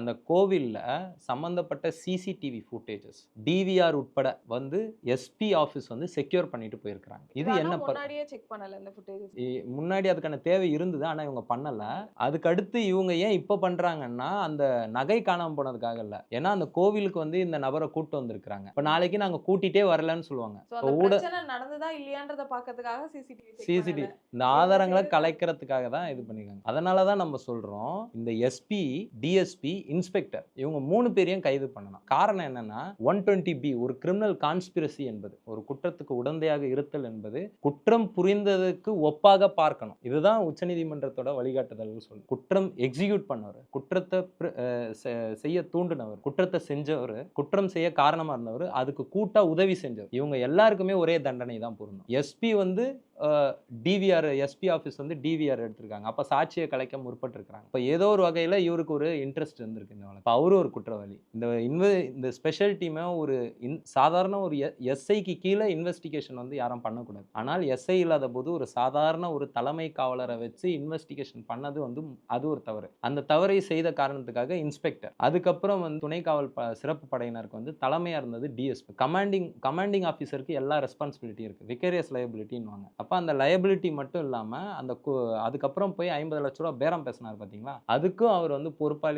அந்த கோவில்ல சம்பந்தப்பட்ட சிசிடிவி ஃபுட்டேஜஸ், டிவிஆர் உட்பட வந்து எஸ்பி ஆஃபீஸ் வந்து செக்யூர் பண்ணிட்டு போயிருக்காங்க. இது இது ஆனா என்ன முன்னாடியே செக் பண்ணல இந்த ஃபுட்டேஜஸ். முன்னாடி அதுக்கான தேவை இருந்தது. ஆனா இவங்க பண்ணல. பண்ணல. அதுக்கு அடுத்து இவங்க ஏன் இப்ப பண்றாங்கன்னா, அந்த நகை காணாம போனதுக்காக இல்ல. ஏன்னா அந்த கோவிலுக்கு வந்து இந்த நபர கூட்டு வந்திருக்காங்க. இப்ப ம். நாளைக்கு நாங்க கூட்டிட்டே வரலன்னு சொல்லுவாங்க. சோ இப்ப அந்த பிரச்சனை நடந்ததா இல்லையான்றத பார்க்கறதுக்காக சிசிடிவி செக் பண்ணல. சிசிடிவி இந்த என்ன ஆதாரங்கள செய்யறது? கலைக்கிறதுக்காக தான் இது பண்ணிருக்காங்க. அதனால தான் நம்ம சொல்றோம், இந்த எஸ்பி, டிஎஸ்பி, இன்ஸ்பெக்டர் இவங்க 3 பேரையும் கைது பண்ணணும். காரணம் என்னன்னா, 120 ஒரு கிரிமினல் கான்ஸ்பிரசி என்பது, ஒரு குற்றத்துக்கு உடந்தையாக இருத்தல் என்பது, குற்றம் புரிந்ததற்கு ஒப்பாக பார்க்கணும். இதுதான் உச்சநீதிமன்றத்தோட வழிகாட்டுதல்னு சொல்லுது. குற்றம் எக்ஸிக்யூட் பண்ணவரு, குற்றத்த செய்ய தூண்டுனவர், குற்றத்த செஞ்சவரு, குற்றம் செய்ய காரணமா இருந்தவரு, அதுக்கு கூட்டா உதவி செஞ்சவர். இவங்க எல்லாருக்குமே ஒரே தண்டனை தான் பொருந்தும். எஸ்பி வந்து டிவிஆர் எஸ்பி ஆஃபீஸ் வந்து டிவிஆர் எடுத்திருக்காங்க. அப்ப சாட்சிய கலைக்க முற்பட்டிருக்காங்க. இப்ப ஏதோ ஒரு வகையில இவருக்கு ஒரு இன்ட்ரெஸ்ட் இருந்திருக்கு இந்த வழக்கு. இப்ப அவரும் ஒரு குற்றவாளி. இந்த ஸ்பெஷல் டீம ஒரு சாதாரண ஒரு எஸ்ஐக்கு கீழ இன்வெஸ்டிகேஷன் வந்து யாரும் பண்ணக்கூடாது. ஆனால் எஸ்ஐ இல்லாத போது ஒரு சாதாரண ஒரு தலைமை காவலர வச்சு இன்வெஸ்டிகேஷன் பண்ணது வந்து அது ஒரு தவறு. அந்த தவறை செய்த காரணத்துக்காக இன்ஸ்பெக்டர். அதுக்கப்புறம் வந்து துணை காவல் சிறப்பு படையினருக்கு வந்து தலைமையா இருந்தது டிஎஸ்பி. கமாண்டிங் ஆஃபீசருக்கு எல்லா ரெஸ்பான்சிபிலிட்டி இருக்கு. விகேரியஸ் லயபிலிட்டின்னுவாங்க. அப்ப அந்த லயபிலிட்டி மட்டும் இல்லாம அந்த அதுக்கப்புறம் போய் ரூ. 50,00,000 பேரம் பேசினார் பார்த்தீங்களா? அதுக்கும் அவர் வந்து பொறுப்பாளி